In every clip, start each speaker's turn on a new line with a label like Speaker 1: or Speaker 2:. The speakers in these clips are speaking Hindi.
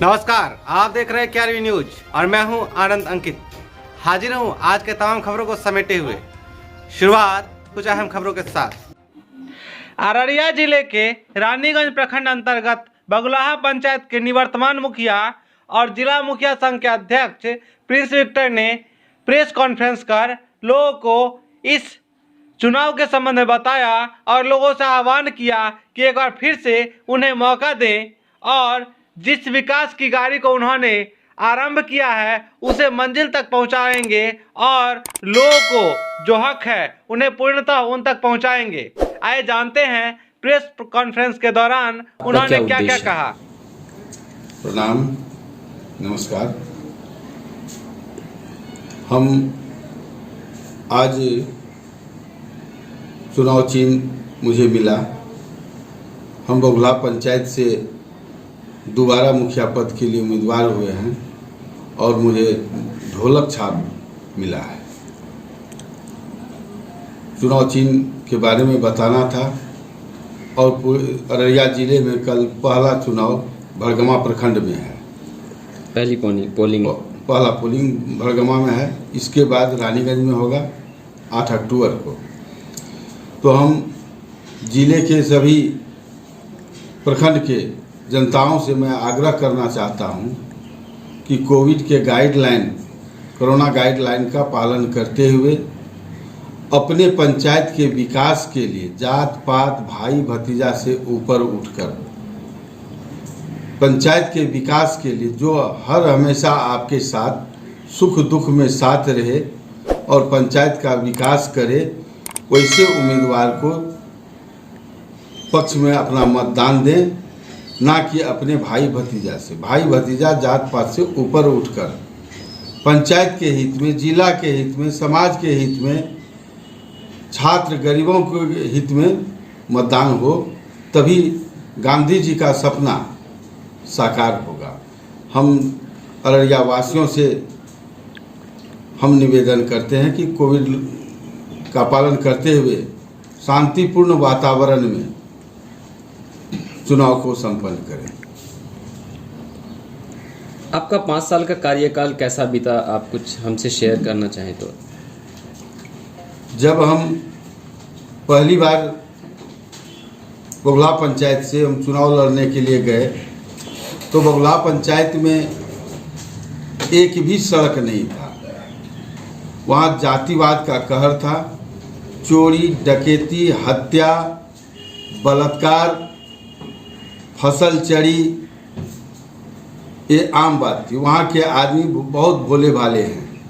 Speaker 1: नमस्कार, आप देख रहे हैं KRV न्यूज और मैं हूं आनंद अंकित। हाजिर हूं आज के तमाम खबरों को समेटे हुए। शुरुआत कुछ अहम खबरों के साथ। अररिया जिले के रानीगंज प्रखंड अंतर्गत बगुलाहा पंचायत के निवर्तमान मुखिया और जिला मुखिया संघ के अध्यक्ष प्रिंस विक्टर ने प्रेस कॉन्फ्रेंस कर लोगों को इस चुनाव के संबंध में बताया और लोगों से आह्वान किया कि एक बार फिर से उन्हें मौका दें और जिस विकास की गाड़ी को उन्होंने आरंभ किया है उसे मंजिल तक पहुंचाएंगे और लोगों को जो हक है उन्हें पूर्णतः उन तक पहुंचाएंगे। आइए जानते हैं प्रेस कॉन्फ्रेंस के दौरान उन्होंने क्या क्या कहा।
Speaker 2: प्रणाम, नमस्कार। हम आज चुनाव चिन्ह मुझे मिला। हम बगुलाहा पंचायत से दोबारा मुखिया पद के लिए उम्मीदवार हुए हैं और मुझे ढोलक छाप मिला है। चुनाव चिन्ह के बारे में बताना था और अररिया जिले में कल पहला चुनाव भड़गमा प्रखंड में है। पहला पोलिंग भड़गमा में है। इसके बाद रानीगंज में होगा 8 अक्टूबर को। तो हम जिले के सभी प्रखंड के जनताओं से मैं आग्रह करना चाहता हूं कि कोविड के कोरोना गाइडलाइन का पालन करते हुए अपने पंचायत के विकास के लिए जात पात भाई भतीजा से ऊपर उठकर पंचायत के विकास के लिए जो हर हमेशा आपके साथ सुख दुख में साथ रहे और पंचायत का विकास करे, वैसे उम्मीदवार को पक्ष में अपना मतदान दें, ना कि अपने भाई भतीजा जात पात से ऊपर उठकर पंचायत के हित में, जिला के हित में, समाज के हित में, छात्र गरीबों के हित में मतदान हो, तभी गांधी जी का सपना साकार होगा। हम अररिया वासियों से हम निवेदन करते हैं कि कोविड का पालन करते हुए शांतिपूर्ण वातावरण में चुनाव को संपन्न करें।
Speaker 3: आपका 5 साल का कार्यकाल कैसा बीता, आप कुछ हमसे शेयर करना चाहें तो?
Speaker 2: जब हम पहली बार बगुलाहा पंचायत से हम चुनाव लड़ने के लिए गए तो बगुलाहा पंचायत में एक भी सड़क नहीं था। वहाँ जातिवाद का कहर था। चोरी, डकैती, हत्या, बलात्कार, फसल चढ़ी, ये आम बात थी। वहाँ के आदमी बहुत भोले भाले हैं।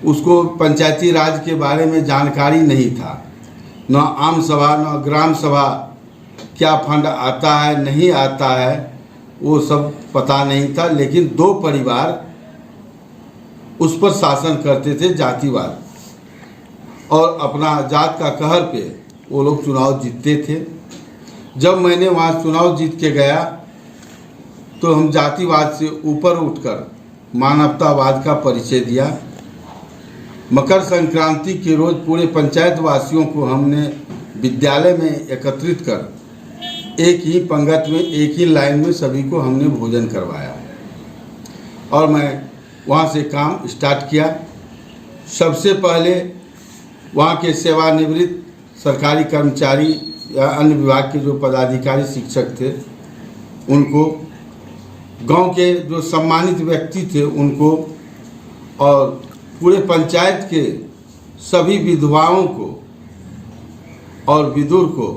Speaker 2: उसको पंचायती राज के बारे में जानकारी नहीं था। न आम सभा न ग्राम सभा, क्या फंड आता है नहीं आता है, वो सब पता नहीं था। लेकिन 2 परिवार उस पर शासन करते थे, जातिवाद, और अपना जात का कहर पे वो लोग चुनाव जीतते थे। जब मैंने वहाँ चुनाव जीत के गया तो हम जातिवाद से ऊपर उठकर मानवतावाद का परिचय दिया। मकर संक्रांति के रोज पूरे पंचायत वासियों को हमने विद्यालय में एकत्रित कर एक ही पंगत में, एक ही लाइन में सभी को हमने भोजन करवाया और मैं वहाँ से काम स्टार्ट किया। सबसे पहले वहाँ के सेवानिवृत्त सरकारी कर्मचारी या अन्य विभाग के जो पदाधिकारी शिक्षक थे उनको, गांव के जो सम्मानित व्यक्ति थे उनको, और पूरे पंचायत के सभी विधवाओं को और विदुर को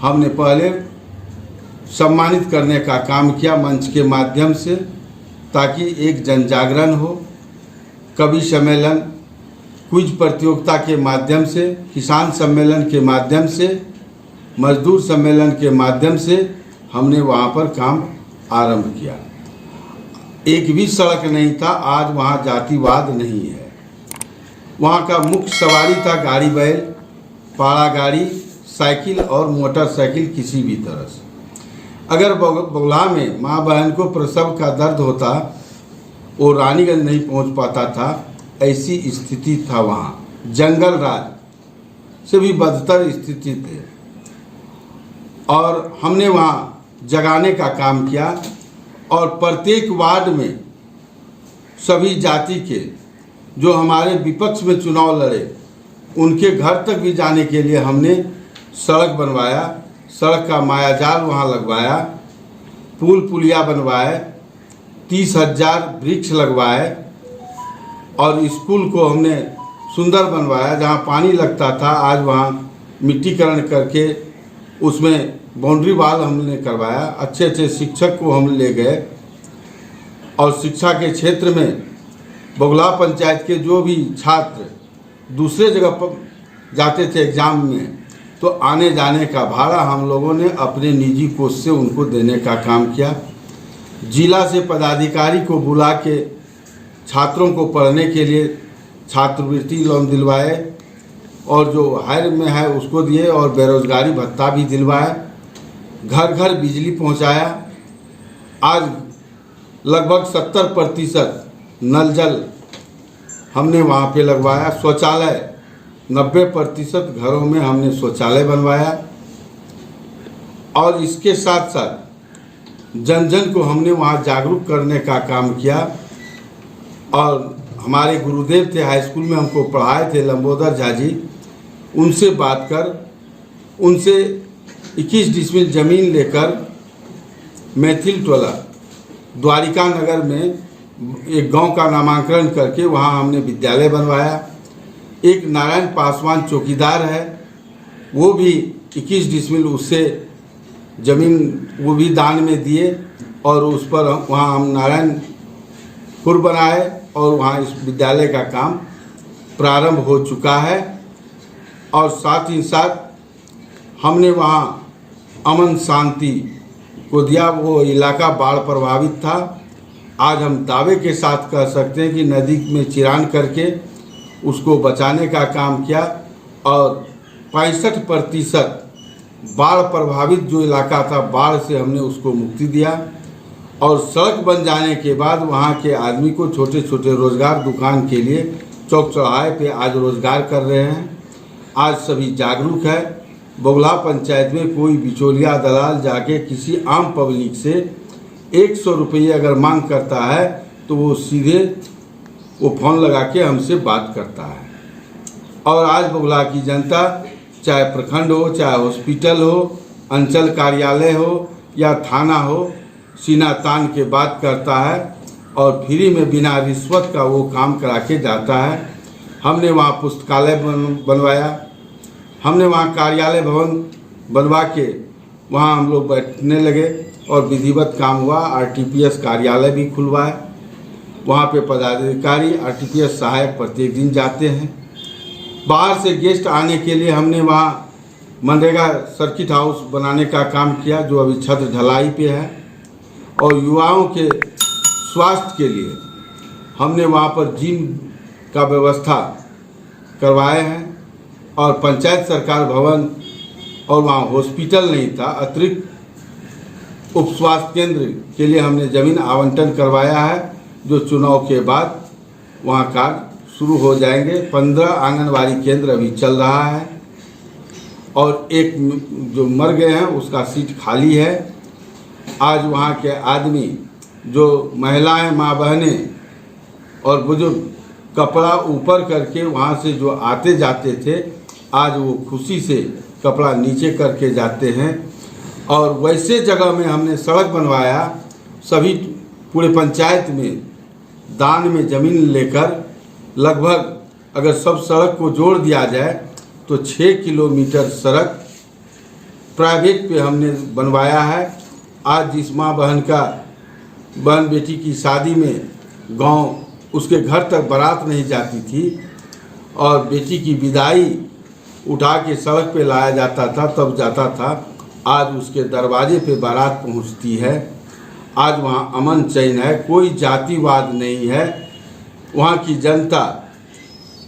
Speaker 2: हमने पहले सम्मानित करने का काम किया मंच के माध्यम से, ताकि एक जन जागरण हो। कवि सम्मेलन, क्विज प्रतियोगिता के माध्यम से, किसान सम्मेलन के माध्यम से, मजदूर सम्मेलन के माध्यम से हमने वहाँ पर काम आरंभ किया। एक भी सड़क नहीं था। आज वहाँ जातिवाद नहीं है। वहाँ का मुख्य सवारी था गाड़ी बैल, पाड़ा गाड़ी, साइकिल और मोटरसाइकिल किसी भी तरह से। अगर बगुलाहा में माँ बहन को प्रसव का दर्द होता, वो रानीगंज नहीं पहुँच पाता था, ऐसी स्थिति था वहाँ। जंगल राज से भी बदतर स्थिति थी और हमने वहाँ जगाने का काम किया और प्रत्येक वार्ड में सभी जाति के जो हमारे विपक्ष में चुनाव लड़े उनके घर तक भी जाने के लिए हमने सड़क बनवाया, सड़क का मायाजाल वहाँ लगवाया, पुल पुलिया बनवाए, 30,000 वृक्ष लगवाए और स्कूल को हमने सुंदर बनवाया। जहाँ पानी लगता था आज वहाँ मिट्टीकरण करके उसमें बाउंड्री वाल हमने करवाया। अच्छे अच्छे शिक्षक को हम ले गए और शिक्षा के क्षेत्र में बगुला पंचायत के जो भी छात्र दूसरे जगह पर जाते थे एग्ज़ाम में तो आने जाने का भाड़ा हम लोगों ने अपने निजी कोष से उनको देने का काम किया। जिला से पदाधिकारी को बुला के छात्रों को पढ़ने के लिए छात्रवृत्ति लोन दिलवाए और जो हायर में है उसको दिए और बेरोजगारी भत्ता भी दिलवाए। घर घर बिजली पहुंचाया। आज लगभग 70% नल जल हमने वहाँ पे लगवाया। शौचालय 90% घरों में हमने शौचालय बनवाया और इसके साथ साथ जन जन को हमने वहाँ जागरूक करने का काम किया। और हमारे गुरुदेव थे, हाई स्कूल में हमको पढ़ाए थे लंबोदर झा जी, उनसे बात कर उनसे 21 डिसमिल ज़मीन लेकर मैथिल टोला द्वारिका नगर में एक गांव का नामांकन करके वहां हमने विद्यालय बनवाया। एक नारायण पासवान चौकीदार है, वो भी 21 डिसमिल उससे ज़मीन वो भी दान में दिए और उस पर वहाँ हम नारायणपुर बनाए और वहाँ इस विद्यालय का काम प्रारंभ हो चुका है। और साथ ही साथ हमने वहाँ अमन शांति को दिया। वो इलाका बाढ़ प्रभावित था। आज हम दावे के साथ कह सकते हैं कि नदी में चिरान करके उसको बचाने का काम किया और 65% बाढ़ प्रभावित जो इलाका था बाढ़ से हमने उसको मुक्ति दिया। और सड़क बन जाने के बाद वहाँ के आदमी को छोटे छोटे रोज़गार दुकान के लिए चौक चौराहे पे आज रोज़गार कर रहे हैं। आज सभी जागरूक है। बगुला पंचायत में कोई बिचौलिया दलाल जाके किसी आम पब्लिक से 100 रुपये अगर मांग करता है तो वो सीधे वो फ़ोन लगा के हमसे बात करता है। और आज बगुला की जनता चाहे प्रखंड हो, चाहे हॉस्पिटल हो, अंचल कार्यालय हो या थाना हो, सीना तान के बात करता है और फ्री में बिना रिश्वत का वो काम करा के जाता है। हमने वहाँ पुस्तकालय बनवाया, हमने वहाँ कार्यालय भवन बनवा के वहाँ हम लोग बैठने लगे और विधिवत काम हुआ। RTPS कार्यालय भी खुलवाए। वहाँ पे पदाधिकारी RTPS सहायक प्रत्येक दिन जाते हैं। बाहर से गेस्ट आने के लिए हमने वहाँ मनरेगा सर्किट हाउस बनाने का काम किया जो अभी छत ढलाई पे है। और युवाओं के स्वास्थ्य के लिए हमने वहाँ पर जिम का व्यवस्था करवाए हैं और पंचायत सरकार भवन और वहाँ हॉस्पिटल नहीं था, अतिरिक्त उप स्वास्थ्य केंद्र के लिए हमने ज़मीन आवंटन करवाया है जो चुनाव के बाद वहाँ कार्य शुरू हो जाएंगे। 15 आंगनबाड़ी केंद्र अभी चल रहा है और एक जो मर गए हैं उसका सीट खाली है। आज वहाँ के आदमी जो महिलाएं, माँ बहनें और बुजुर्ग कपड़ा ऊपर करके वहाँ से जो आते जाते थे आज वो खुशी से कपड़ा नीचे करके जाते हैं। और वैसे जगह में हमने सड़क बनवाया। सभी पूरे पंचायत में दान में ज़मीन लेकर लगभग अगर सब सड़क को जोड़ दिया जाए तो 6 किलोमीटर सड़क प्राइवेट पे हमने बनवाया है। आज जिस माँ बहन बेटी की शादी में गांव उसके घर तक बारात नहीं जाती थी और बेटी की विदाई उठा के सड़क पे लाया जाता था तब जाता था, आज उसके दरवाजे पे बारात पहुंचती है। आज वहाँ अमन चैन है, कोई जातिवाद नहीं है। वहाँ की जनता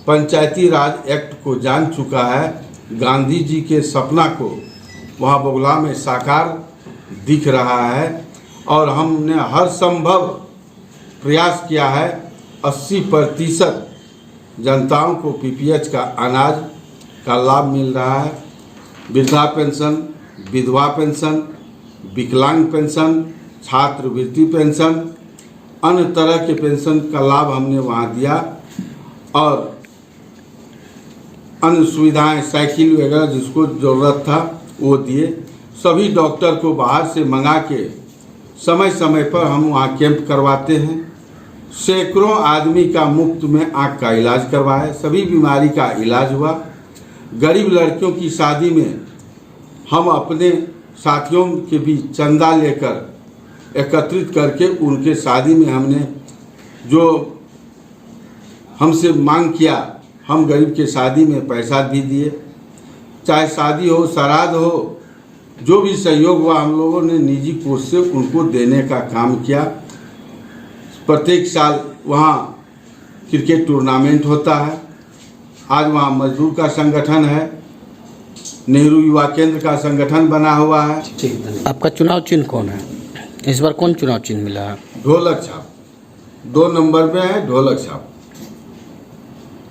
Speaker 2: पंचायती राज एक्ट को जान चुका है। गांधी जी के सपना को वहाँ बगुला में साकार दिख रहा है और हमने हर संभव प्रयास किया है। 80% जनताओं को PPH का अनाज का लाभ मिल रहा है। वृद्धा पेंशन, विधवा पेंशन, विकलांग पेंशन, छात्रवृत्ति पेंशन, अन्य तरह के पेंशन का लाभ हमने वहाँ दिया और अन्य सुविधाएं, साइकिल वगैरह जिसको ज़रूरत था वो दिए। सभी डॉक्टर को बाहर से मंगा के समय समय पर हम वहाँ कैंप करवाते हैं। सैकड़ों आदमी का मुफ्त में आँख का इलाज करवाया, सभी बीमारी का इलाज हुआ। गरीब लड़कियों की शादी में हम अपने साथियों के बीच चंदा लेकर एकत्रित करके उनके शादी में हमने जो हमसे मांग किया, हम गरीब के शादी में पैसा भी दिए। चाहे शादी हो, श्राद्ध हो, जो भी सहयोग हुआ हम लोगों ने निजी कोष से उनको देने का काम किया। प्रत्येक साल वहाँ क्रिकेट टूर्नामेंट होता है। आज वहाँ मजदूर का संगठन है, नेहरू युवा केंद्र का संगठन बना हुआ है।
Speaker 4: आपका चुनाव चिन्ह कौन है? इस बार कौन चुनाव चिन्ह मिला है?
Speaker 2: ढोलक छाप 2 नंबर में है, ढोलक छाप।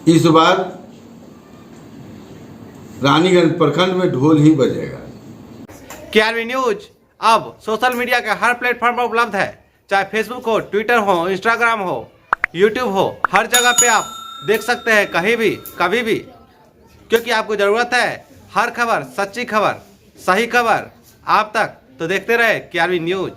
Speaker 2: इस बार रानीगंज प्रखंड में ढोल ही बजेगा।
Speaker 1: KRV न्यूज अब सोशल मीडिया के हर प्लेटफॉर्म पर उपलब्ध है, चाहे फेसबुक हो, ट्विटर हो, इंस्टाग्राम हो, यूट्यूब हो, हर जगह पे आप देख सकते हैं, कहीं भी कभी भी, क्योंकि आपको ज़रूरत है हर खबर, सच्ची खबर, सही खबर आप तक। तो देखते रहे KRV न्यूज।